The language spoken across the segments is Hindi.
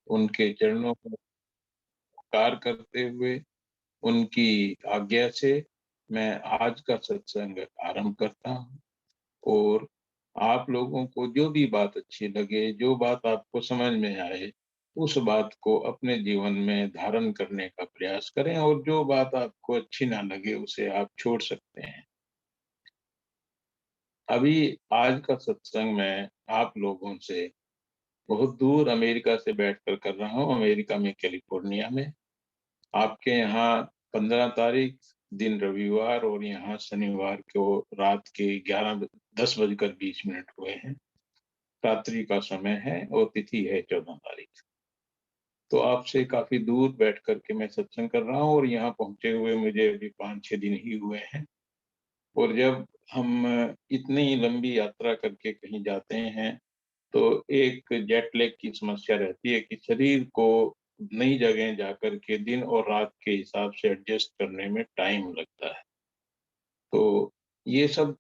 उनके चरणों को नमस्कार करते हुए, उनकी आज्ञा से मैं आज का सत्संग आरंभ करता हूँ। और आप लोगों को जो भी बात अच्छी लगे, जो बात आपको समझ में आए, उस बात को अपने जीवन में धारण करने का प्रयास करें, और जो बात आपको अच्छी ना लगे, उसे आप छोड़ सकते हैं। अभी आज का सत्संग मैं आप लोगों से बहुत दूर अमेरिका से बैठकर कर रहा हूँ, अमेरिका में कैलिफोर्निया में। आपके यहाँ 15 तारीख दिन रविवार और यहाँ शनिवार को रात के 10:20 हुए हैं। रात्रि का समय है और तिथि है 14 तारीख। तो आपसे काफ़ी दूर बैठ कर के मैं सत्संग कर रहा हूँ, और यहाँ पहुँचे हुए मुझे अभी 5-6 दिन ही हुए हैं। और जब हम इतनी लंबी यात्रा करके कहीं जाते हैं, तो एक जेट लैग की समस्या रहती है कि शरीर को नई जगह जाकर के दिन और रात के हिसाब से एडजस्ट करने में टाइम लगता है। तो ये सब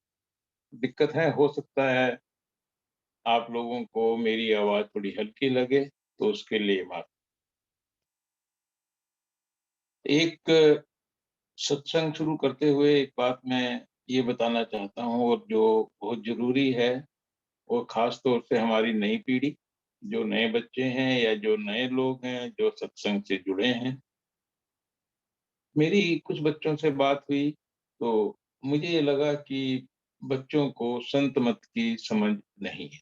दिक्कत है। हो सकता है आप लोगों को मेरी आवाज़ थोड़ी हल्की लगे, तो उसके लिए माफ़ी। एक सत्संग शुरू करते हुए एक बात मैं ये बताना चाहता हूँ, और जो बहुत ज़रूरी है, और ख़ास तौर से हमारी नई पीढ़ी, जो नए बच्चे हैं या जो नए लोग हैं, जो सत्संग से जुड़े हैं। मेरी कुछ बच्चों से बात हुई, तो मुझे ये लगा कि बच्चों को संत मत की समझ नहीं है,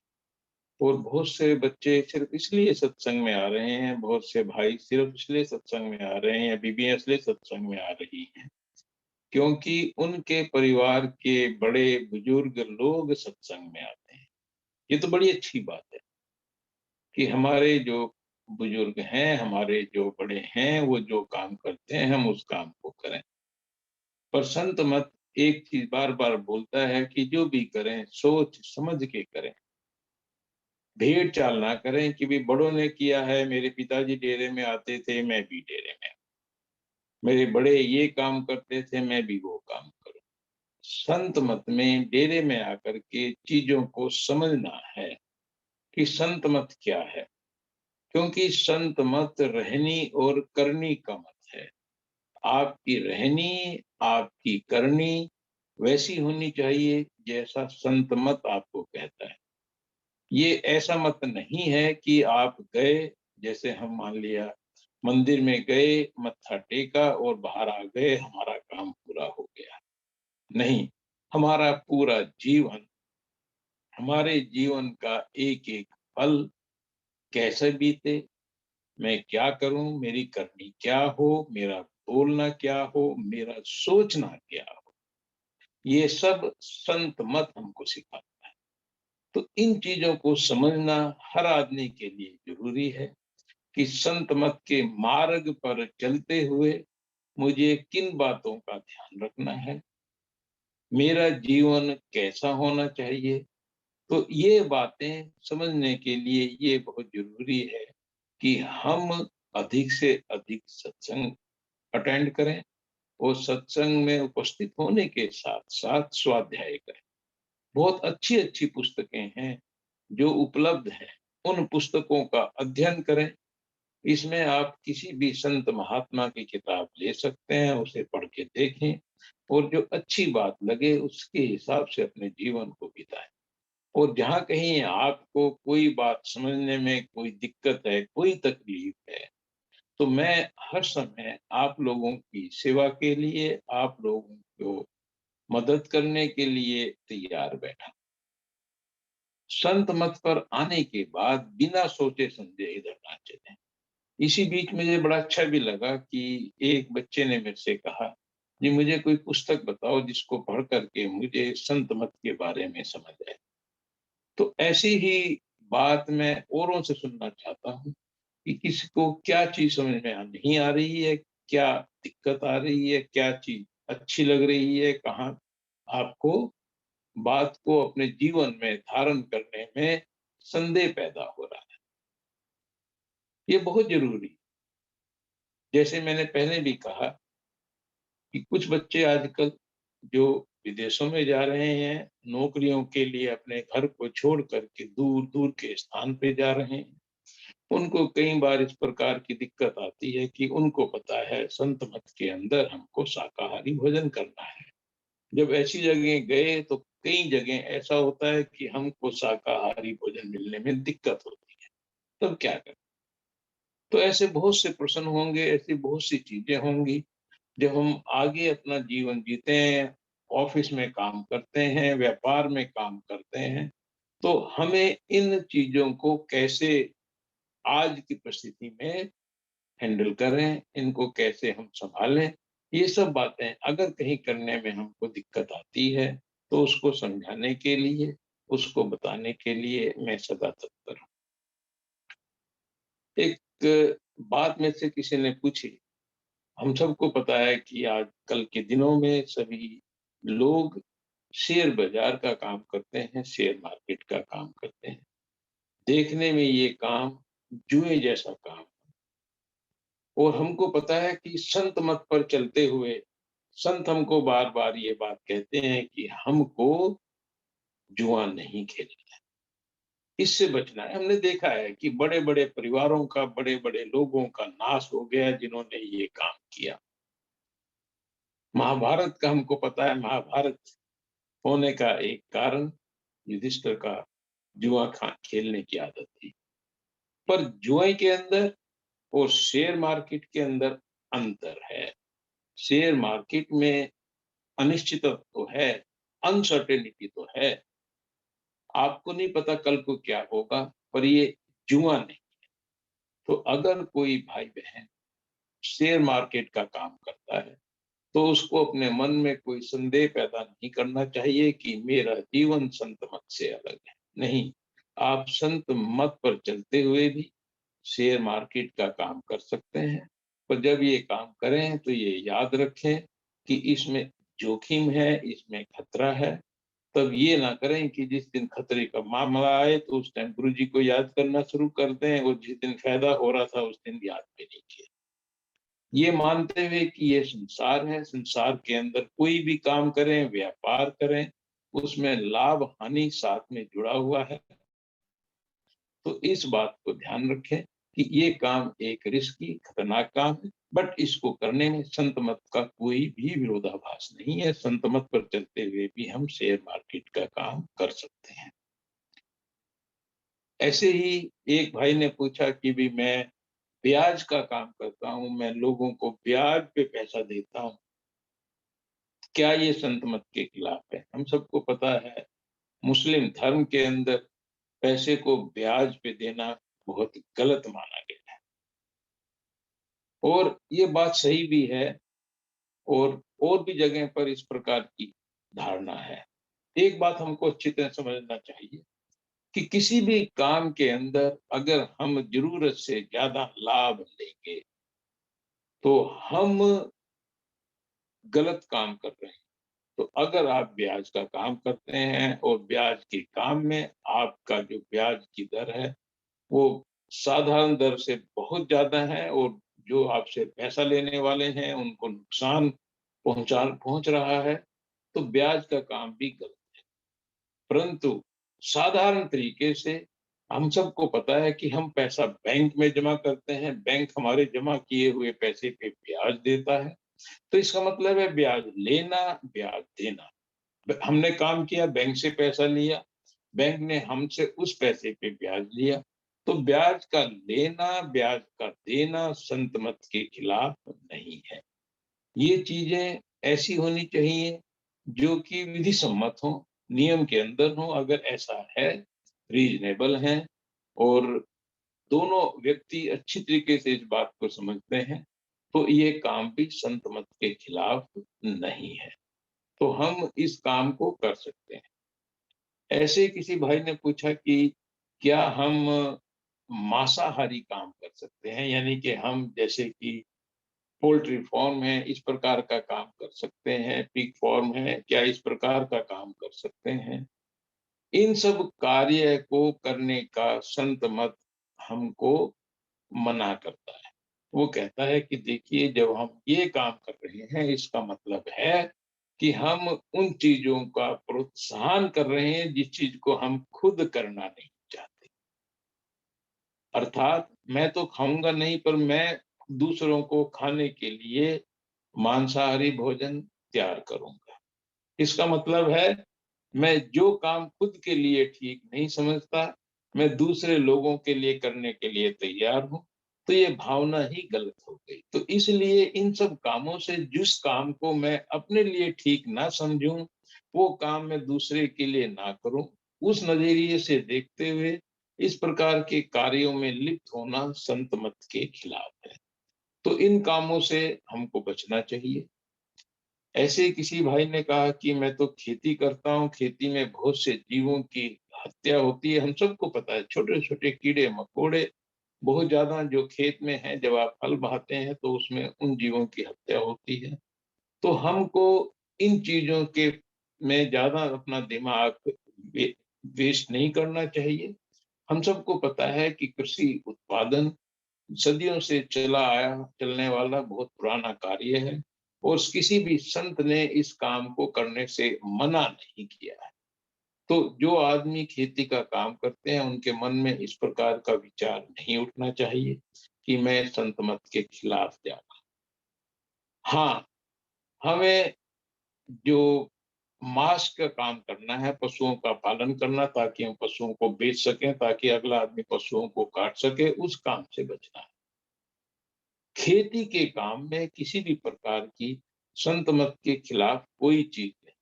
और बहुत से बच्चे सिर्फ़ इसलिए सत्संग में आ रहे हैं, बहुत से भाई सिर्फ़ इसलिए सत्संग में आ रहे हैं, या बीबियाँ इसलिए सत्संग में आ रही हैं, क्योंकि उनके परिवार के बड़े-बुजुर्ग लोग सत्संग में आते हैं। ये तो बड़ी अच्छी बात है कि हमारे जो बुजुर्ग हैं, हमारे जो बड़े हैं, वो जो काम करते हैं, हम उस काम को करें। पर संत मत एक चीज़ बार-बार बोलता है कि जो भी करें, सोच समझ के करें। भेड़-चाल ना करें कि भई बड़ों ने किया है, मेरे पिताजी डेरे में आते थे, मैं भी डेरे में। मेरे बड़े ये काम करते थे, मैं भी वो काम करूँ। संत मत में डेरे में आकर के चीज़ों को समझना है कि संत मत क्या है? क्योंकि संत मत रहनी और करनी का मत है। आपकी रहनी, आपकी करनी वैसी होनी चाहिए जैसा संत मत आपको कहता है। ये ऐसा मत नहीं है कि आप गए, जैसे हम मान लिया मंदिर में गए, मत्था टेका और बाहर आ गए, हमारा काम पूरा हो गया। नहीं, हमारा पूरा जीवन, हमारे जीवन का एक-एक पल कैसे बीते, मैं क्या करूँ, मेरी करनी क्या हो, मेरा बोलना क्या हो, मेरा सोचना क्या हो, ये सब संत मत हमको सिखाता है। तो इन चीज़ों को समझना हर आदमी के लिए ज़रूरी है कि संत मत के मार्ग पर चलते हुए मुझे किन बातों का ध्यान रखना है, मेरा जीवन कैसा होना चाहिए। तो ये बातें समझने के लिए ये बहुत ज़रूरी है कि हम अधिक से अधिक सत्संग अटेंड करें, और सत्संग में उपस्थित होने के साथ-साथ स्वाध्याय करें। बहुत अच्छी-अच्छी पुस्तकें हैं जो उपलब्ध हैं, उन पुस्तकों का अध्ययन करें। इसमें आप किसी भी संत महात्मा की किताब ले सकते हैं, उसे पढ़ के देखें, और जो अच्छी बात लगे उसके हिसाब से अपने जीवन को बिताएँ। और जहाँ कहीं आपको कोई बात समझने में कोई दिक्कत है, कोई तकलीफ है, तो मैं हर समय आप लोगों की सेवा के लिए, आप लोगों को मदद करने के लिए तैयार बैठा। संत मत पर आने के बाद बिना सोचे समझे इधर ना चलें। इसी बीच मुझे बड़ा अच्छा भी लगा कि एक बच्चे ने मेरे से कहा, जी मुझे कोई पुस्तक बताओ जिसको पढ़ कर के मुझे संत मत के बारे में समझ आए। तो ऐसी ही बात मैं औरों से सुनना चाहता हूँ कि किसी को क्या चीज़ समझ में नहीं आ रही है, क्या दिक्कत आ रही है, क्या चीज़ अच्छी लग रही है, कहाँ आपको बात को अपने जीवन में धारण करने में संदेह पैदा हो रहा है। ये बहुत ज़रूरी है। जैसे मैंने पहले भी कहा कि कुछ बच्चे आजकल जो विदेशों में जा रहे हैं, नौकरियों के लिए अपने घर को छोड़ कर के दूर-दूर के स्थान पे जा रहे हैं। उनको कई बार इस प्रकार की दिक्कत आती है कि उनको पता है संत मत के अंदर हमको शाकाहारी भोजन करना है। जब ऐसी जगह गए तो कई जगह ऐसा होता है कि हमको शाकाहारी भोजन मिलने में दिक्कत होती है, तब क्या करें? तो ऐसे बहुत से प्रश्न होंगे, ऐसी बहुत सी चीजें होंगी। जब हम आगे अपना जीवन जीते हैं, ऑफिस में काम करते हैं, व्यापार में काम करते हैं, तो हमें इन चीजों को कैसे आज की परिस्थिति में हैंडल करें, इनको कैसे हम सँभालें, ये सब बातें अगर कहीं करने में हमको दिक्कत आती है, तो उसको समझाने के लिए, उसको बताने के लिए मैं सदा तत्पर हूँ। एक बात में से किसी ने पूछी, हम सबको पता है कि आजकल के दिनों में सभी लोग शेयर बाज़ार का काम करते हैं, शेयर मार्केट का काम करते हैं। देखने में ये काम जुए जैसा काम, और हमको पता है कि संत मत पर चलते हुए संत हमको बार-बार ये बात कहते हैं कि हमको जुआ नहीं खेलना है, इससे बचना है। हमने देखा है कि बड़े-बड़े परिवारों का, बड़े-बड़े लोगों का नाश हो गया जिन्होंने ये काम किया। महाभारत का हमको पता है, महाभारत होने का एक कारण युधिष्ठिर का जुआ खा खेलने की आदत थी। पर जुए के अंदर और शेयर मार्केट के अंदर अंतर है। शेयर मार्केट में अनिश्चितता तो है, अनसर्टेनिटी तो है। आपको नहीं पता कल को क्या होगा, पर ये जुआ नहीं। तो अगर कोई भाई-बहन शेयर मार्केट का काम करता है, तो उसको अपने मन में कोई संदेह पैदा नहीं करना चाहिए कि मेरा जीवन संत मत से अलग है। नहीं, आप संत मत पर चलते हुए भी शेयर मार्केट का काम कर सकते हैं। पर जब ये काम करें तो ये याद रखें कि इसमें जोखिम है, इसमें खतरा है। तब ये ना करें कि जिस दिन खतरे का मामला आए तो उस टाइम गुरुजी को याद करना शुरू कर दें, और जिस दिन फ़ायदा हो रहा था उस दिन याद भी नहीं किया। ये मानते हुए कि ये संसार है, संसार के अंदर कोई भी काम करें, व्यापार करें, उसमें लाभ-हानि साथ में जुड़ा हुआ है। तो इस बात को ध्यान रखें कि ये काम एक रिस्की, खतरनाक काम है, बट इसको करने में संत मत का कोई भी विरोधाभास नहीं है। संत मत पर चलते हुए भी हम शेयर मार्केट का काम कर सकते हैं। ऐसे ही एक भाई ने पूछा कि भी मैं ब्याज का काम करता हूँ, मैं लोगों को ब्याज पे पैसा देता हूँ, क्या ये संत मत के खिलाफ है? हम सबको पता है, मुस्लिम धर्म के अंदर पैसे को ब्याज पे देना बहुत गलत माना गया है, और ये बात सही भी है, और भी जगह पर इस प्रकार की धारणा है। एक बात हमको अच्छी तरह समझना चाहिए कि किसी भी काम के अंदर अगर हम ज़रूरत से ज़्यादा लाभ लेंगे, तो हम गलत काम कर रहे हैं। तो अगर आप ब्याज का काम करते हैं और ब्याज के काम में आपका जो ब्याज की दर है, वो साधारण दर से बहुत ज़्यादा है, और जो आपसे पैसा लेने वाले हैं, उनको नुकसान पहुँच रहा है, तो ब्याज का काम भी गलत। परंतु साधारण तरीके से हम सबको पता है कि हम पैसा बैंक में जमा करते हैं, बैंक हमारे जमा किए हुए पैसे पे ब्याज देता है। तो इसका मतलब है ब्याज लेना, ब्याज देना। हमने काम किया, बैंक से पैसा लिया, बैंक ने हमसे उस पैसे पे ब्याज लिया। तो ब्याज का लेना, ब्याज का देना संत मत के खिलाफ नहीं है। ये चीज़ें ऐसी होनी चाहिए जो कि विधि सम्मत हों, नियम के अंदर हों। अगर ऐसा है, रीज़नेबल हैं, और दोनों व्यक्ति अच्छी तरीके से इस बात को समझते हैं, तो ये काम भी संत मत के खिलाफ नहीं है। तो हम इस काम को कर सकते हैं। ऐसे ही किसी भाई ने पूछा कि क्या हम मांसाहारी काम कर सकते हैं? यानी कि हम जैसे कि पोल्ट्री फार्म है, इस प्रकार का काम कर सकते हैं, पिग फार्म है, क्या इस प्रकार का काम कर सकते हैं? इन सब कार्य को करने का संत मत हमको मना करता है। वो कहता है कि देखिए, जब हम ये काम कर रहे हैं, इसका मतलब है कि हम उन चीज़ों का प्रोत्साहन कर रहे हैं जिस चीज़ को हम खुद करना नहीं चाहते। अर्थात मैं तो खाऊंगा नहीं, पर मैं दूसरों को खाने के लिए मांसाहारी भोजन तैयार करूंगा। इसका मतलब है मैं जो काम खुद के लिए ठीक नहीं समझता, मैं दूसरे लोगों के लिए करने के लिए तैयार हूँ। तो ये भावना ही गलत हो गई। तो इसलिए इन सब कामों से जिस काम को मैं अपने लिए ठीक ना समझूं, वो काम मैं दूसरे के लिए ना करूं, उस नजरिए से देखते हुए इस प्रकार के कार्यों में लिप्त होना संत मत के खिलाफ है। तो इन कामों से हमको बचना चाहिए। ऐसे ही किसी भाई ने कहा कि मैं तो खेती करता हूँ, खेती में बहुत से जीवों की हत्या होती है। हम सबको पता है, छोटे छोटे कीड़े मकोड़े बहुत ज्यादा जो खेत में है, जब आप फल बहाते हैं तो उसमें उन जीवों की हत्या होती है। तो हमको इन चीजों के में ज्यादा अपना दिमाग वेस्ट नहीं करना चाहिए। हम सबको पता है कि कृषि उत्पादन सदियों से चलने वाला बहुत पुराना कार्य है, और किसी भी संत ने इस काम को करने से मना नहीं किया है। तो जो आदमी खेती का काम करते हैं, उनके मन में इस प्रकार का विचार नहीं उठना चाहिए कि मैं संत मत के खिलाफ जाना। हाँ, हमें जो मांस का काम करना है, पशुओं का पालन करना, ताकि हम पशुओं को बेच सकें, ताकि अगला आदमी पशुओं को काट सके, उस काम से बचना है। खेती के काम में किसी भी प्रकार की संत मत के खिलाफ कोई चीज नहीं।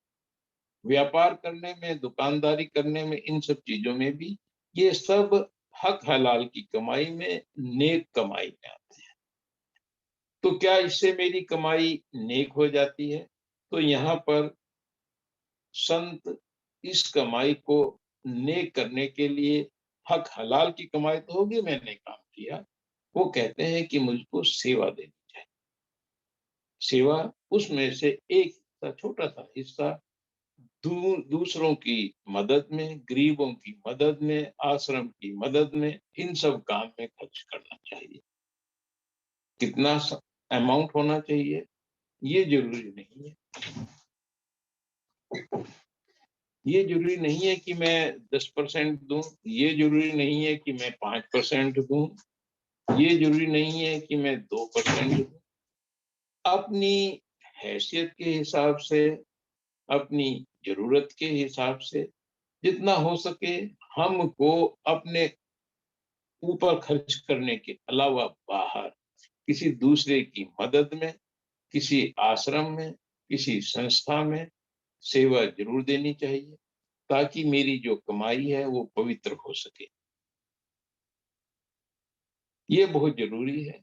व्यापार करने में, दुकानदारी करने में, इन सब चीजों में भी ये सब हक हलाल की कमाई में, नेक कमाई में आते हैं। तो क्या इससे मेरी कमाई नेक हो जाती है? तो यहाँ पर संत इस कमाई को नेक करने के लिए, हक हलाल की कमाई तो होगी, मैंने काम किया, वो कहते हैं कि मुझको सेवा देनी चाहिए। सेवा उसमें से एक हिस्सा, छोटा सा हिस्सा दूसरों की मदद में, गरीबों की मदद में, आश्रम की मदद में, इन सब काम में खर्च करना चाहिए। कितना अमाउंट होना चाहिए ये जरूरी नहीं है। ये जरूरी नहीं है कि मैं 10% दूं, ये जरूरी नहीं है कि मैं 5% दूं, ये जरूरी नहीं है कि मैं 2% दूं। अपनी हैसियत के हिसाब से, अपनी जरूरत के हिसाब से जितना हो सके हमको अपने ऊपर खर्च करने के अलावा बाहर किसी दूसरे की मदद में, किसी आश्रम में, किसी संस्था में सेवा जरूर देनी चाहिए, ताकि मेरी जो कमाई है वो पवित्र हो सके। ये बहुत जरूरी है,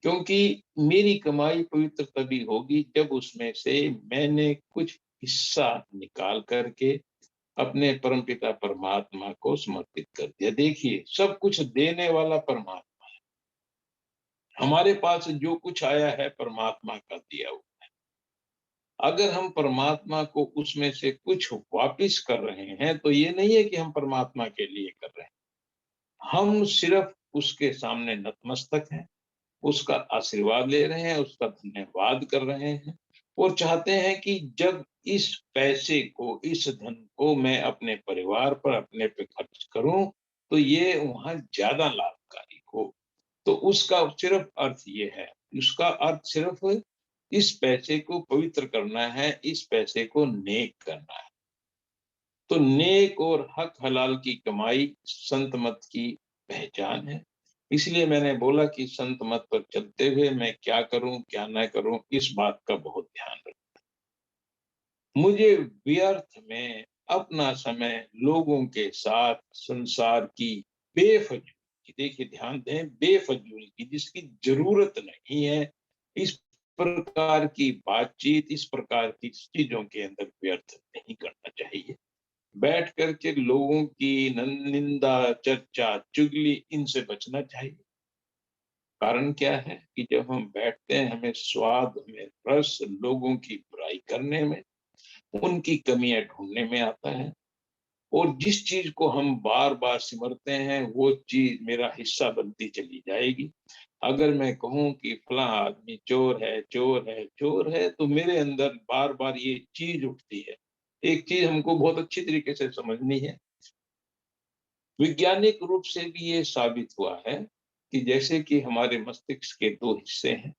क्योंकि मेरी कमाई पवित्र तभी होगी जब उसमें से मैंने कुछ हिस्सा निकाल करके अपने परमपिता परमात्मा को समर्पित कर दिया। देखिए, सब कुछ देने वाला परमात्मा, हमारे पास जो कुछ आया है परमात्मा का दिया हुआ। अगर हम परमात्मा को उसमें से कुछ वापिस कर रहे हैं, तो ये नहीं है कि हम परमात्मा के लिए कर रहे हैं। हम सिर्फ उसके सामने नतमस्तक हैं, उसका आशीर्वाद ले रहे हैं, उसका धन्यवाद कर रहे हैं, और चाहते हैं कि जब इस पैसे को, इस धन को मैं अपने परिवार पर, अपने पे खर्च करूं, तो ये वहां ज्यादा लाभकारी हो। तो उसका सिर्फ अर्थ ये है, उसका अर्थ सिर्फ इस पैसे को पवित्र करना है, इस पैसे को नेक करना है। तो नेक और हक हलाल की कमाई संत मत की पहचान है। इसलिए मैंने बोला कि संत मत पर चलते हुए मैं क्या करूं, क्या ना करूं, इस बात का बहुत ध्यान रखूं। मुझे व्यर्थ में अपना समय लोगों के साथ संसार की बेफजूल की, देखिए ध्यान दें, बेफजूल की, जिसकी जरूरत नहीं है, इस प्रकार की बातचीत, इस प्रकार की चीजों के अंदर व्यर्थ नहीं करना चाहिए। बैठ करके लोगों की निंदा, चर्चा, चुगली, इनसे बचना चाहिए। कारण क्या है कि जब हम बैठते हैं, हमें स्वाद, हमें रस लोगों की बुराई करने में, उनकी कमियां ढूंढने में आता है। और जिस चीज को हम बार बार सिमरते हैं, वो चीज मेरा हिस्सा बनती चली जाएगी। अगर मैं कहूं कि फला आदमी चोर है, चोर है, चोर है, तो मेरे अंदर बार बार ये चीज उठती है। एक चीज हमको बहुत अच्छी तरीके से समझनी है, वैज्ञानिक रूप से भी ये साबित हुआ है कि जैसे कि हमारे मस्तिष्क के 2 हिस्से हैं,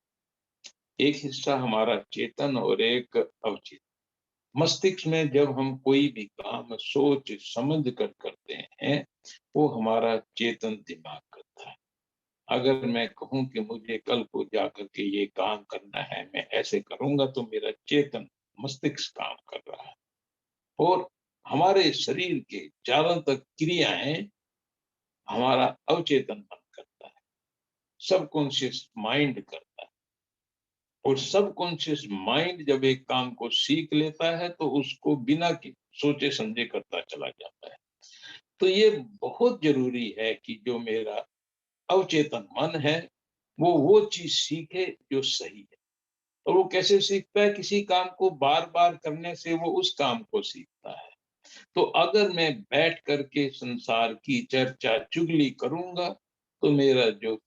एक हिस्सा हमारा चेतन और एक अवचेतन। मस्तिष्क में जब हम कोई भी काम सोच समझ कर करते हैं, वो हमारा चेतन दिमाग करता है। अगर मैं कहूँ कि मुझे कल को जाकर के ये काम करना है, मैं ऐसे करूँगा, तो मेरा चेतन मस्तिष्क काम कर रहा है। और हमारे शरीर के ज्यादातर क्रियाएँ हमारा अवचेतन मन करता है, सबकॉन्शियस माइंड करता है। और सबकॉन्शियस माइंड जब एक काम को सीख लेता है, तो उसको बिना कि सोचे समझे करता चला जाता है। तो ये बहुत ज़रूरी है कि जो मेरा अवचेतन मन है, वो चीज़ सीखे जो सही है। और वो कैसे सीखता है? किसी काम को बार-बार करने से वो उस काम को सीखता है। तो अगर मैं बैठ कर के संसार की चर्चा चुगली करूँगा, तो मेरा जो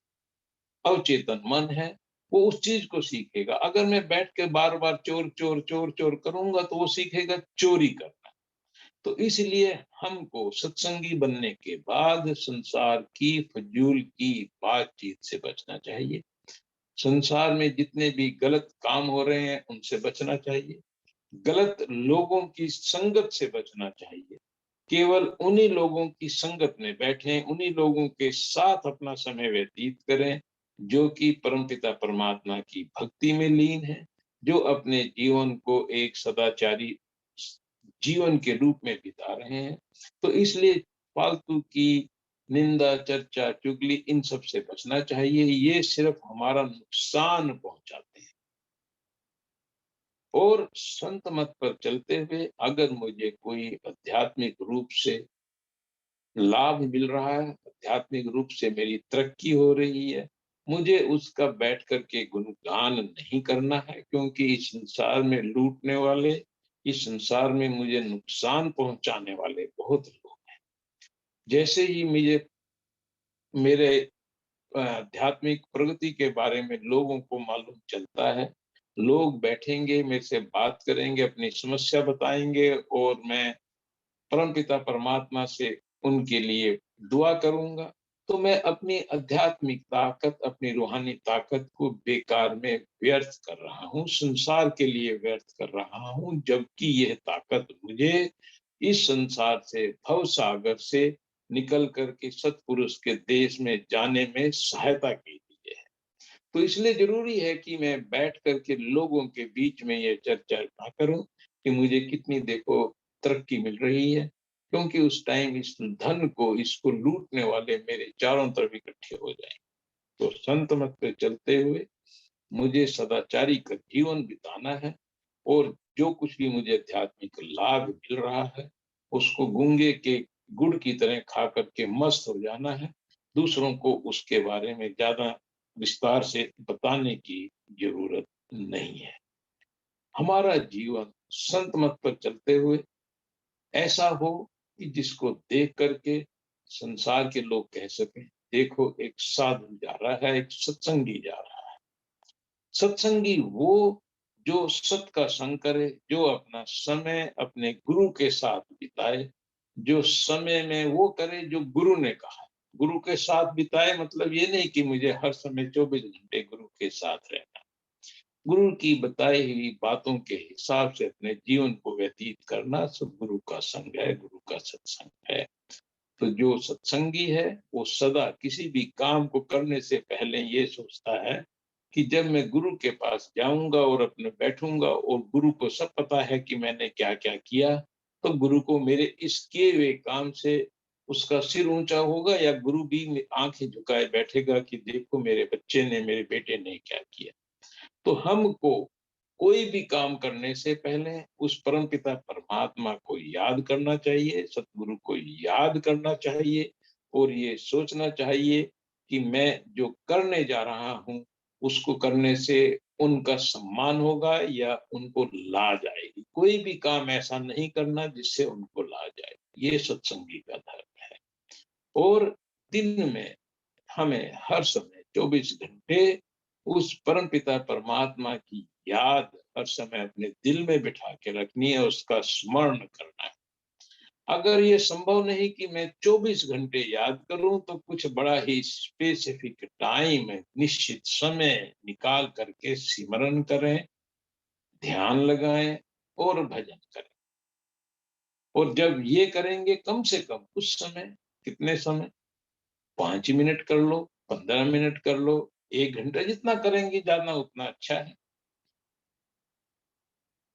अवचेतन मन है, वो उस चीज़ को सीखेगा। अगर मैं बैठ के बार-बार चोर, चोर, चोर, चोर करूँगा, तो वो सीखेगा चोरी करना। तो इसलिए हमको सत्संगी बनने के बाद संसार की फ़िज़ूल की बातचीत से बचना चाहिए। संसार में जितने भी गलत काम हो रहे हैं, उनसे बचना चाहिए। गलत लोगों की संगत से बचना चाहिए। केवल उन्हीं लोगों की संगत में बैठें, उन्हीं लोगों के साथ अपना समय व्यतीत करें, जो कि परमपिता परमात्मा की भक्ति में लीन है, जो अपने जीवन को एक सदाचारी जीवन के रूप में बिता रहे हैं। तो इसलिए फालतू की निंदा, चर्चा, चुगली इन सब से बचना चाहिए। ये सिर्फ हमारा नुकसान पहुँचाते हैं। और संत मत पर चलते हुए अगर मुझे कोई आध्यात्मिक रूप से लाभ मिल रहा है, आध्यात्मिक रूप से मेरी तरक्की हो रही है, मुझे उसका बैठ कर के गुणगान नहीं करना है, क्योंकि इस संसार में लूटने वाले, इस संसार में मुझे नुकसान पहुँचाने वाले बहुत लोग हैं। जैसे ही मुझे मेरे आध्यात्मिक प्रगति के बारे में लोगों को मालूम चलता है, लोग बैठेंगे, मेरे से बात करेंगे, अपनी समस्या बताएँगे और मैं परमपिता परमात्मा से उनके लिए दुआ करूँगा, तो मैं अपनी आध्यात्मिक ताकत, अपनी रूहानी ताकत को बेकार में व्यर्थ कर रहा हूँ, संसार के लिए व्यर्थ कर रहा हूँ, जबकि यह ताकत मुझे इस संसार से, भवसागर से निकल कर के सत्पुरुष के देश में जाने में सहायता की हुई है। तो इसलिए ज़रूरी है कि मैं बैठ कर के लोगों के बीच में ये चर्चा ना करूँ कि मुझे कितनी देखो तरक्की मिल रही है, क्योंकि उस टाइम इस धन को, इसको लूटने वाले मेरे चारों तरफ इकट्ठे हो जाएँगे। तो संत मत पे चलते हुए मुझे सदाचारी का जीवन बिताना है और जो कुछ भी मुझे आध्यात्मिक लाभ मिल रहा है, उसको गूंगे के गुड़ की तरह खा कर के मस्त हो जाना है। दूसरों को उसके बारे में ज़्यादा विस्तार से बताने की ज़रूरत नहीं है। हमारा जीवन संत मत पर चलते हुए ऐसा हो कि जिसको देख कर के संसार के लोग कह सकें, देखो एक साधु जा रहा है, एक सत्संगी जा रहा है। सत्संगी वो जो सत का संग करे, जो अपना समय अपने गुरु के साथ बिताए, जो समय में वो करे जो गुरु ने कहा। गुरु के साथ बिताए मतलब ये नहीं कि मुझे हर समय 24 घंटे गुरु के साथ रहना। गुरु की बताई हुई बातों के हिसाब से अपने जीवन को व्यतीत करना सब गुरु का संग है, गुरु का सत्संग है। तो जो सत्संगी है, वो सदा किसी भी काम को करने से पहले ये सोचता है कि जब मैं गुरु के पास जाऊँगा और अपने बैठूँगा और गुरु को सब पता है कि मैंने क्या-क्या किया, तो गुरु को मेरे इस किए हुए काम से उसका सिर ऊँचा होगा या गुरु भी आँखें झुकाए बैठेगा कि देखो मेरे बच्चे ने, मेरे बेटे ने क्या किया। तो हमको कोई भी काम करने से पहले उस परमपिता परमात्मा को याद करना चाहिए, सतगुरु को याद करना चाहिए और ये सोचना चाहिए कि मैं जो करने जा रहा हूँ, उसको करने से उनका सम्मान होगा या उनको लाज आएगी। कोई भी काम ऐसा नहीं करना जिससे उनको लाज आए। ये सत्संगी का धर्म है। और दिन में हमें हर समय 24 घंटे उस परमपिता परमात्मा की याद हर समय अपने दिल में बिठा के रखनी है, उसका स्मरण करना है। अगर ये संभव नहीं कि मैं 24 घंटे याद करूं, तो कुछ बड़ा ही स्पेसिफिक टाइम, निश्चित समय निकाल करके सिमरन करें, ध्यान लगाएं और भजन करें। और जब ये करेंगे, कम से कम उस समय, कितने समय, 5 मिनट कर लो, 15 मिनट कर लो, 1 घंटा, जितना करेंगे ज्यादा उतना अच्छा है।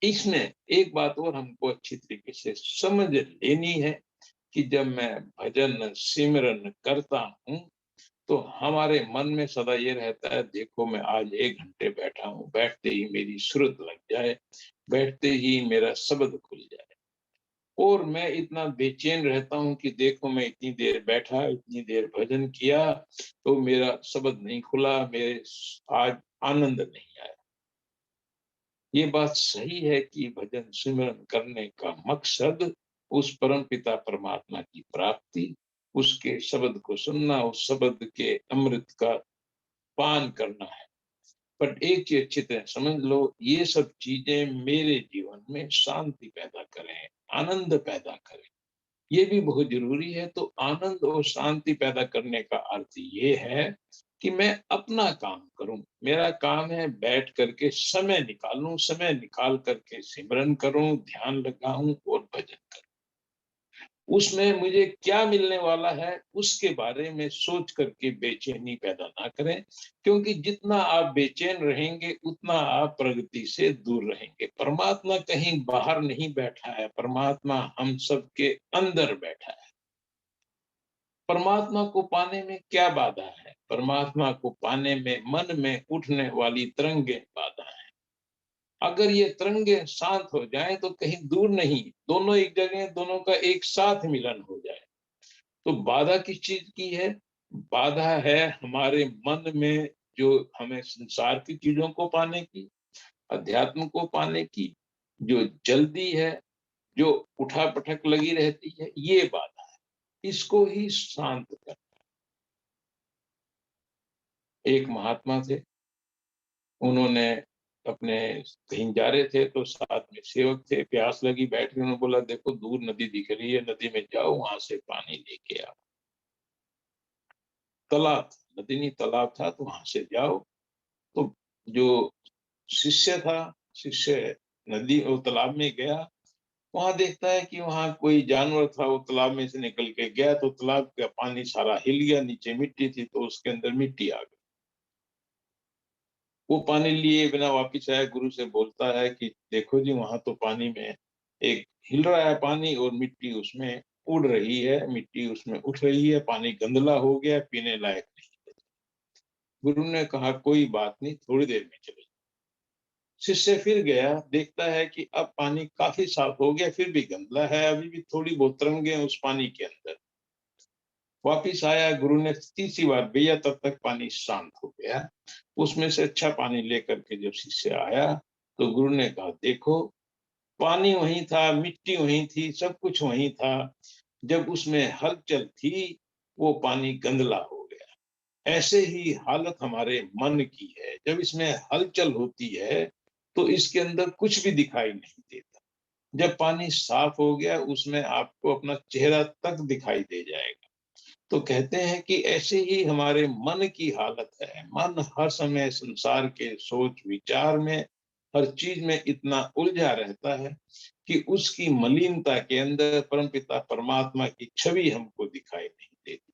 इसमें एक बात और हमको अच्छी तरीके से समझ लेनी है कि जब मैं भजन सिमरन करता हूँ, तो हमारे मन में सदा ये रहता है, देखो मैं आज 1 घंटे बैठा हूँ, बैठते ही मेरी सुरत लग जाए, बैठते ही मेरा शब्द खुल जाए। और मैं इतना बेचैन रहता हूँ कि देखो मैं इतनी देर बैठा, इतनी देर भजन किया, तो मेरा शब्द नहीं खुला, मेरे आज आनंद नहीं आया। ये बात सही है कि भजन सिमरन करने का मकसद उस परम पिता परमात्मा की प्राप्ति, उसके शब्द को सुनना, उस शब्द के अमृत का पान करना है। पर एक चीज अच्छी तरह समझ लो, ये सब चीजें मेरे जीवन में शांति पैदा करें, आनंद पैदा करें, ये भी बहुत जरूरी है। तो आनंद और शांति पैदा करने का अर्थ ये है कि मैं अपना काम करूं। मेरा काम है बैठ करके समय निकालूं, समय निकाल करके सिमरन करूं, ध्यान लगाऊं और भजन करूं। उसमें मुझे क्या मिलने वाला है, उसके बारे में सोच करके बेचैनी पैदा ना करें, क्योंकि जितना आप बेचैन रहेंगे, उतना आप प्रगति से दूर रहेंगे। परमात्मा कहीं बाहर नहीं बैठा है, परमात्मा हम सबके अंदर बैठा है। परमात्मा को पाने में क्या बाधा है? परमात्मा को पाने में मन में उठने वाली तरंगे बाधा है। अगर ये तरंगे शांत हो जाए, तो कहीं दूर नहीं, दोनों एक जगह, दोनों का एक साथ मिलन हो जाए। तो बाधा किस चीज की है? बाधा है हमारे मन में, जो हमें संसार की चीजों को पाने की, अध्यात्म को पाने की जो जल्दी है, जो उठा-पटक लगी रहती है, ये बाधा है। इसको ही शांत कर। एक महात्मा थे, उन्होंने अपने कहीं जा रहे थे, तो साथ में सेवक थे, प्यास लगी, बैठ के उन्होंने बोला, देखो दूर नदी दिख रही है, नदी में जाओ, वहां से पानी लेके आओ। तालाब, नदी नहीं तालाब था, तो वहां से जाओ। तो जो शिष्य था, शिष्य नदी और तालाब में गया, वहां देखता है कि वहां कोई जानवर था, वो तालाब में से निकल के गया, तो तालाब का पानी सारा हिल गया, नीचे मिट्टी थी, तो उसके अंदर मिट्टी आ गई। वो पानी लिए बिना वापिस आया, गुरु से बोलता है कि देखो जी, वहां तो पानी में एक हिल रहा है पानी, और मिट्टी उसमें उड़ रही है, मिट्टी उसमें उठ रही है, पानी गंदला हो गया, पीने लायक नहीं। गुरु ने कहा कोई बात नहीं, थोड़ी देर में चले। शिष्य फिर गया, देखता है कि अब पानी काफी साफ हो गया, फिर भी गंदला है, अभी भी थोड़ी बहुत तरंगे हैं उस पानी के अंदर। वापिस आया, गुरु ने तीसरी बार भैया, तब तक पानी शांत हो गया। उसमें से अच्छा पानी लेकर के जब शिष्य आया, तो गुरु ने कहा देखो, पानी वहीं था, मिट्टी वहीं थी, सब कुछ वहीं था। जब उसमें हलचल थी, वो पानी गंदला हो गया। ऐसे ही हालत हमारे मन की है, जब इसमें हलचल होती है, तो इसके अंदर कुछ भी दिखाई नहीं देता। जब पानी साफ हो गया, उसमें आपको अपना चेहरा तक दिखाई दे जाएगा। तो कहते हैं कि ऐसे ही हमारे मन की हालत है। मन हर समय संसार के सोच विचार में, हर चीज में इतना उलझा रहता है कि उसकी मलिनता के अंदर परमपिता परमात्मा की छवि हमको दिखाई नहीं देती।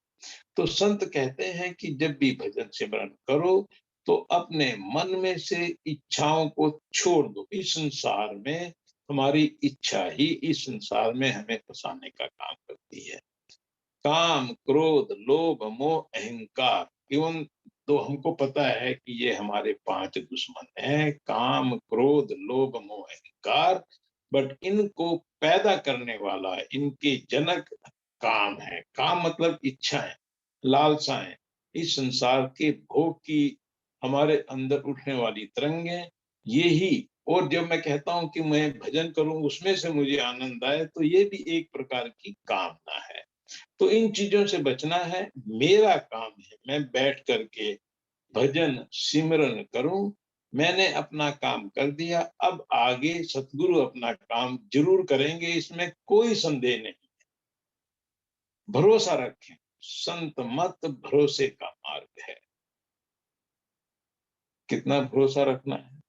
तो संत कहते हैं कि जब भी भजन सिमरन करो, तो अपने मन में से इच्छाओं को छोड़ दो। इस संसार में हमारी इच्छा ही इस संसार में हमें फंसाने का काम करती है। काम, क्रोध, लोभ, मोह, अहंकार, इवन, तो हमको पता है कि ये हमारे 5 दुश्मन हैं, काम, क्रोध, लोभ, मोह, अहंकार। बट इनको पैदा करने वाला, इनके जनक काम है। काम मतलब इच्छाएं, लालसाएं, इस संसार के भोग की हमारे अंदर उठने वाली तरंगे, ये ही। और जब मैं कहता हूं कि मैं भजन करूं, उसमें से मुझे आनंद आए, तो ये भी एक प्रकार की कामना है। तो इन चीजों से बचना है। मेरा काम है मैं बैठ करके भजन सिमरन करूं। मैंने अपना काम कर दिया, अब आगे सतगुरु अपना काम जरूर करेंगे, इसमें कोई संदेह नहीं। भरोसा रखें। संत मत भरोसे का मार्ग है। कितना भरोसा रखना है?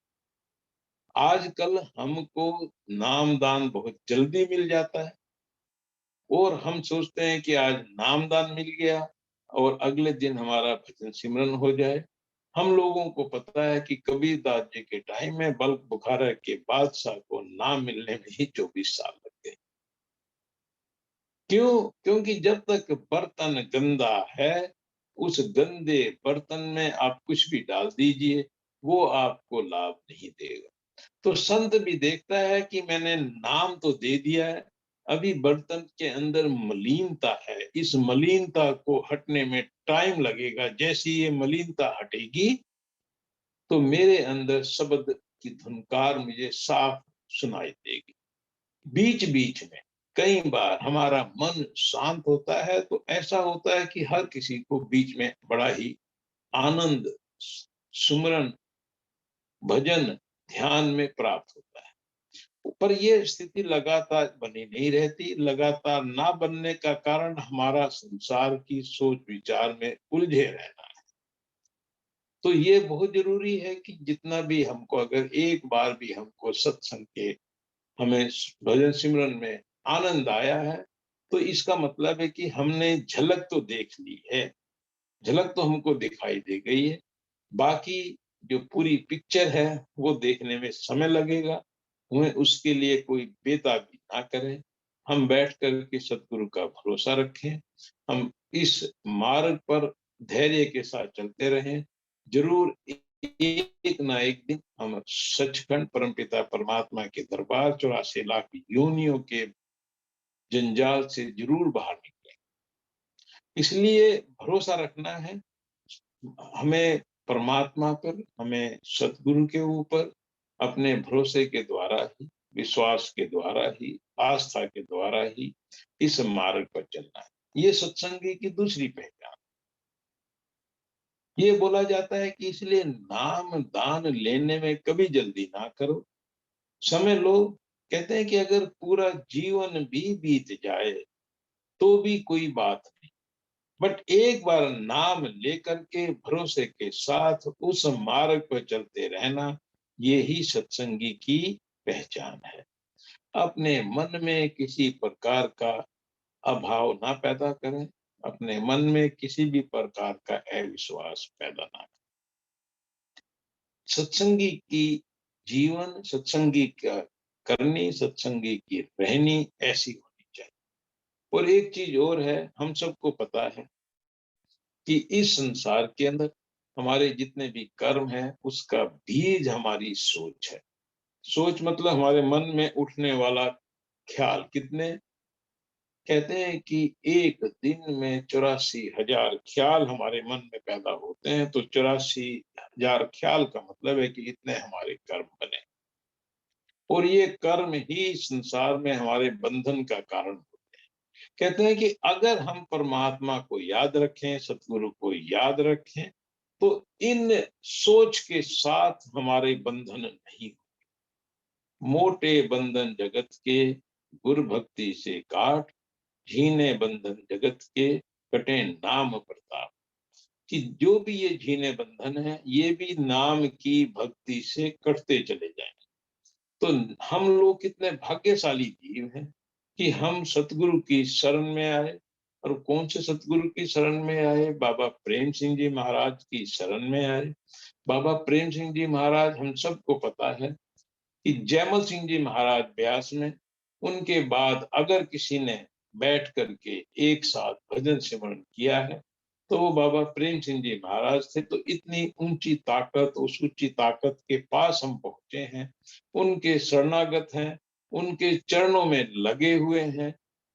आजकल हमको नामदान बहुत जल्दी मिल जाता है और हम सोचते हैं कि आज नामदान मिल गया और अगले दिन हमारा भजन सिमरन हो जाए। हम लोगों को पता है कि कबीरदास जी के टाइम में बल्ख बुखारा के बादशाह को नाम मिलने में ही 24 साल लग गए। क्यों? क्योंकि जब तक बर्तन गंदा है, उस गंदे बर्तन में आप कुछ भी डाल दीजिए, वो आपको लाभ नहीं देगा। तो संत भी देखता है कि मैंने नाम तो दे दिया है, अभी बर्तन के अंदर मलिनता है, इस मलिनता को हटने में टाइम लगेगा। जैसे ये मलिनता हटेगी तो मेरे अंदर शब्द की धुनकार मुझे साफ सुनाई देगी। बीच बीच में कई बार हमारा मन शांत होता है तो ऐसा होता है कि हर किसी को बीच में बड़ा ही आनंद, सुमरन, भजन, ध्यान में प्राप्त होता है। पर ये स्थिति लगातार बनी नहीं रहती। लगातार ना बनने का कारण हमारा संसार की सोच विचार में उलझे रहना है। तो ये बहुत जरूरी है कि जितना भी हमको, अगर एक बार भी हमको सत्संग के, हमें भजन सिमरन में आनंद आया है, तो इसका मतलब है कि हमने झलक तो देख ली है, झलक तो हमको दिखाई दे गई है। बाकी जो पूरी पिक्चर है वो देखने में समय लगेगा। हमें उसके लिए कोई बेताबी ना करें। हम बैठ कर के सतगुरु का भरोसा रखें। हम इस मार्ग पर धैर्य के साथ चलते रहें। जरूर एक ना एक दिन हम सचखंड परमपिता परमात्मा के दरबार 84 लाख योनियों के जंजाल से जरूर बाहर निकलें। इसलिए भरोसा रखना है हमें परमात्मा पर, हमें सतगुरु के ऊपर। अपने भरोसे के द्वारा ही, विश्वास के द्वारा ही, आस्था के द्वारा ही इस मार्ग पर चलना है। ये सत्संगी की दूसरी पहचान। ये बोला जाता है कि इसलिए नाम दान लेने में कभी जल्दी ना करो, समय लो। कहते हैं कि अगर पूरा जीवन भी बीत जाए तो भी कोई बात नहीं, बट एक बार नाम लेकर के भरोसे के साथ उस मार्ग पर चलते रहना, ये ही सत्संगी की पहचान है। अपने मन में किसी प्रकार का अभाव ना पैदा करें, अपने मन में किसी भी प्रकार का अविश्वास पैदा ना करें। सत्संगी की जीवन, सत्संगी का करनी, सत्संगी की रहनी ऐसी होनी चाहिए। और एक चीज और है, हम सबको पता है कि इस संसार के अंदर हमारे जितने भी कर्म हैं उसका बीज हमारी सोच है। सोच मतलब हमारे मन में उठने वाला ख्याल। कितने? कहते हैं कि एक दिन में 84,000 ख्याल हमारे मन में पैदा होते हैं। तो 84,000 ख्याल का मतलब है कि इतने हमारे कर्म बने, और ये कर्म ही संसार में हमारे बंधन का कारण होते हैं। कहते हैं कि अगर हम परमात्मा को याद रखें, सतगुरु को याद रखें, तो इन सोच के साथ हमारे बंधन नहीं। मोटे बंधन जगत के, गुरु भक्ति से काट, झीने बंधन जगत के, कटे नाम प्रताप। कि जो भी ये झीने बंधन है ये भी नाम की भक्ति से कटते चले जाएं। तो हम लोग कितने भाग्यशाली जीव हैं कि हम सतगुरु की शरण में आए। और कौन से सतगुरु की शरण में आए? बाबा प्रेम सिंह जी महाराज की शरण में आए। बाबा प्रेम सिंह जी महाराज, हम सबको पता है कि जयमल सिंह जी महाराज ब्यास में, उनके बाद अगर किसी ने बैठ करके एक साथ भजन सिमरन किया है तो वो बाबा प्रेम सिंह जी महाराज थे। तो इतनी ऊंची ताकत, उस ऊंची ताकत के पास हम पहुंचे हैं, उनके शरणागत हैं, उनके चरणों में लगे हुए हैं।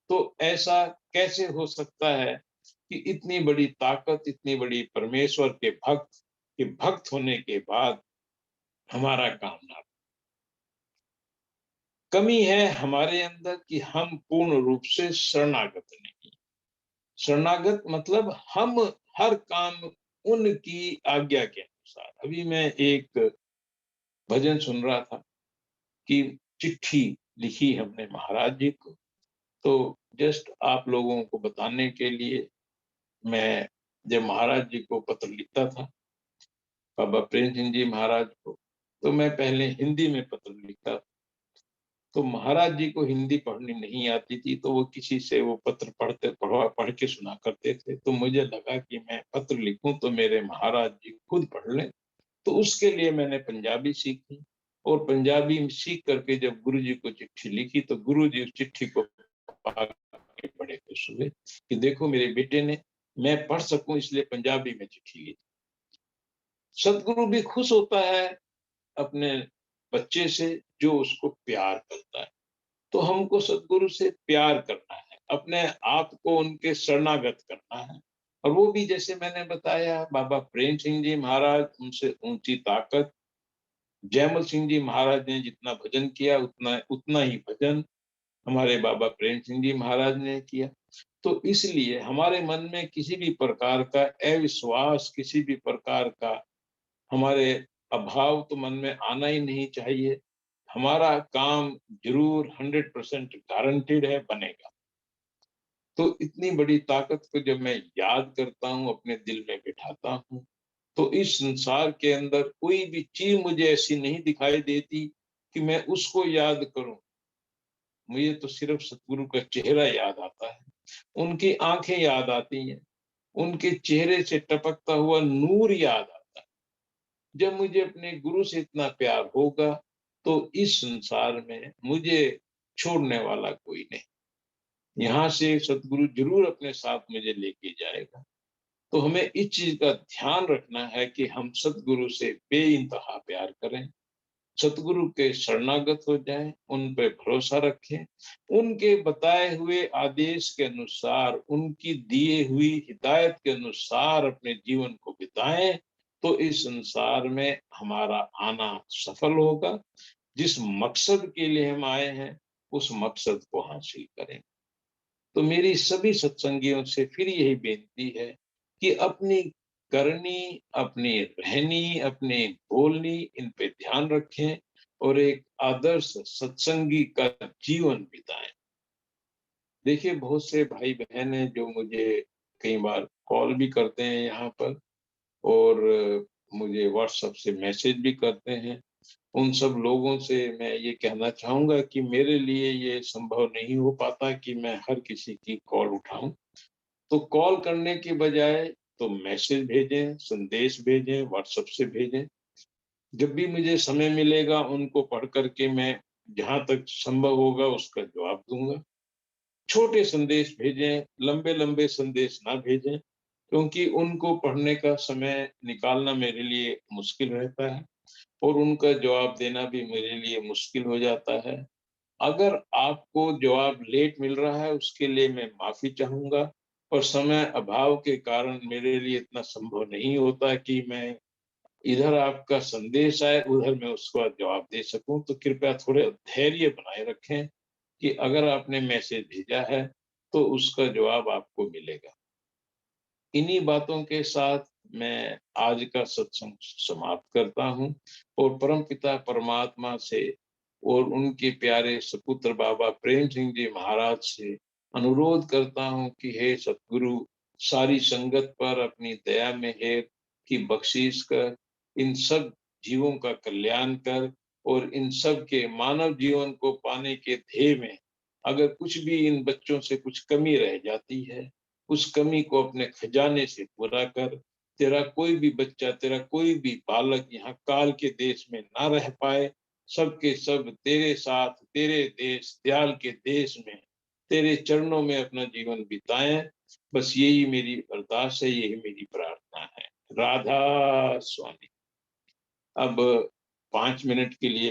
तो ऐसा कैसे हो सकता है कि इतनी बड़ी ताकत, इतनी बड़ी परमेश्वर के भक्त होने के बाद हमारा काम ना? कमी है हमारे अंदर कि हम पूर्ण रूप से शरणागत नहीं। शरणागत मतलब हम हर काम उनकी आज्ञा के अनुसार। अभी मैं एक भजन सुन रहा था कि चिट्ठी लिखी हमने महाराज जी को। तो जस्ट आप लोगों को बताने के लिए, मैं जब महाराज जी को पत्र लिखता था, बाबा प्रेम सिंह जी महाराज को, तो मैं पहले हिंदी में पत्र लिखता था। तो महाराज जी को हिंदी पढ़नी नहीं आती थी, तो वो किसी से वो पत्र पढ़ के सुना करते थे। तो मुझे लगा कि मैं पत्र लिखूं तो मेरे महाराज जी खुद पढ़ लें। तो उसके लिए मैंने पंजाबी सीखी, और पंजाबी सीख करके जब गुरु जी को चिट्ठी लिखी, तो गुरु जी उस चिट्ठी को पा के बड़े खुश हुए कि देखो मेरे बेटे ने, मैं पढ़ सकूं इसलिए पंजाबी में चिट्ठी लिखी। सदगुरु भी खुश होता है अपने बच्चे से जो उसको प्यार करता है। तो हमको सदगुरु से प्यार करना है, अपने आप को उनके शरणागत करना है। और वो भी जैसे मैंने बताया, बाबा प्रेम सिंह जी महाराज, उनसे ऊंची ताकत। जयमल सिंह जी महाराज ने जितना भजन किया, उतना उतना ही भजन हमारे बाबा प्रेम सिंह जी महाराज ने किया। तो इसलिए हमारे मन में किसी भी प्रकार का अविश्वास, किसी भी प्रकार का हमारे अभाव तो मन में आना ही नहीं चाहिए। हमारा काम ज़रूर 100% गारंटीड है, बनेगा। तो इतनी बड़ी ताकत को जब मैं याद करता हूँ, अपने दिल में बिठाता हूँ, तो इस संसार के अंदर कोई भी चीज़ मुझे ऐसी नहीं दिखाई देती कि मैं उसको याद करूँ। मुझे तो सिर्फ़ सतगुरु का चेहरा याद आता है, उनकी आँखें याद आती हैं, उनके चेहरे से टपकता हुआ नूर याद आता है। जब मुझे अपने गुरु से इतना प्यार होगा, तो इस संसार में मुझे छोड़ने वाला कोई नहीं। यहाँ से सतगुरु ज़रूर अपने साथ मुझे लेके जाएगा। तो हमें इस चीज़ का ध्यान रखना है कि हम सतगुरु से बेइंतहा प्यार करें, सतगुरु के शरणागत हो जाएँ, उन पे भरोसा रखें, उनके बताए हुए आदेश के अनुसार, उनकी दिए हुई हिदायत के अनुसार अपने जीवन को बिताएँ, तो इस संसार में हमारा आना सफल होगा। जिस मकसद के लिए हम आए हैं, उस मकसद को हासिल करें। तो मेरी सभी सत्संगियों से फिर यही बेनती है कि अपनी करनी, अपनी रहनी, अपनी बोलनी, इन पे ध्यान रखें और एक आदर्श सत्संगी का जीवन बिताएं। देखिए, बहुत से भाई बहन हैं जो मुझे कई बार कॉल भी करते हैं यहाँ पर, और मुझे व्हाट्सएप से मैसेज भी करते हैं। उन सब लोगों से मैं ये कहना चाहूँगा कि मेरे लिए ये संभव नहीं हो पाता कि मैं हर किसी की कॉल उठाऊँ। तो कॉल करने की बजाय तो मैसेज भेजें, संदेश भेजें, व्हाट्सएप से भेजें। जब भी मुझे समय मिलेगा उनको पढ़ कर के मैं जहाँ तक संभव होगा उसका जवाब दूँगा। छोटे संदेश भेजें, लंबे-लंबे संदेश ना भेजें, क्योंकि उनको पढ़ने का समय निकालना मेरे लिए मुश्किल रहता है, और उनका जवाब देना भी मेरे लिए मुश्किल हो जाता है। अगर आपको जवाब लेट मिल रहा है उसके लिए मैं माफ़ी चाहूँगा, और समय अभाव के कारण मेरे लिए इतना संभव नहीं होता कि मैं इधर आपका संदेश आए, उधर मैं उसका जवाब दे सकूँ। तो कृपया थोड़े धैर्य बनाए रखें कि अगर आपने मैसेज भेजा है, तो उसका जवाब आपको मिलेगा। इन्हीं बातों के साथ मैं आज का सत्संग समाप्त करता हूँ, और परमपिता परमात्मा से और उनके प्यारे सपुत्र बाबा प्रेम सिंह जी महाराज से अनुरोध करता हूँ कि हे सतगुरु, सारी संगत पर अपनी दया मेहर की बख्शीश कर, इन सब जीवों का कल्याण कर, और इन सब के मानव जीवन को पाने के ध्येय में अगर कुछ भी इन बच्चों से कुछ कमी रह जाती है, उस कमी को अपने खजाने से पूरा कर। तेरा कोई भी बच्चा, तेरा कोई भी बालक यहाँ काल के देश में ना रह पाए, सब के सब तेरे साथ, तेरे देश, दयाल के देश में, तेरे चरणों में अपना जीवन बिताएं। बस यही मेरी अरदास है, यही मेरी प्रार्थना है। राधा स्वामी। अब 5 मिनट के लिए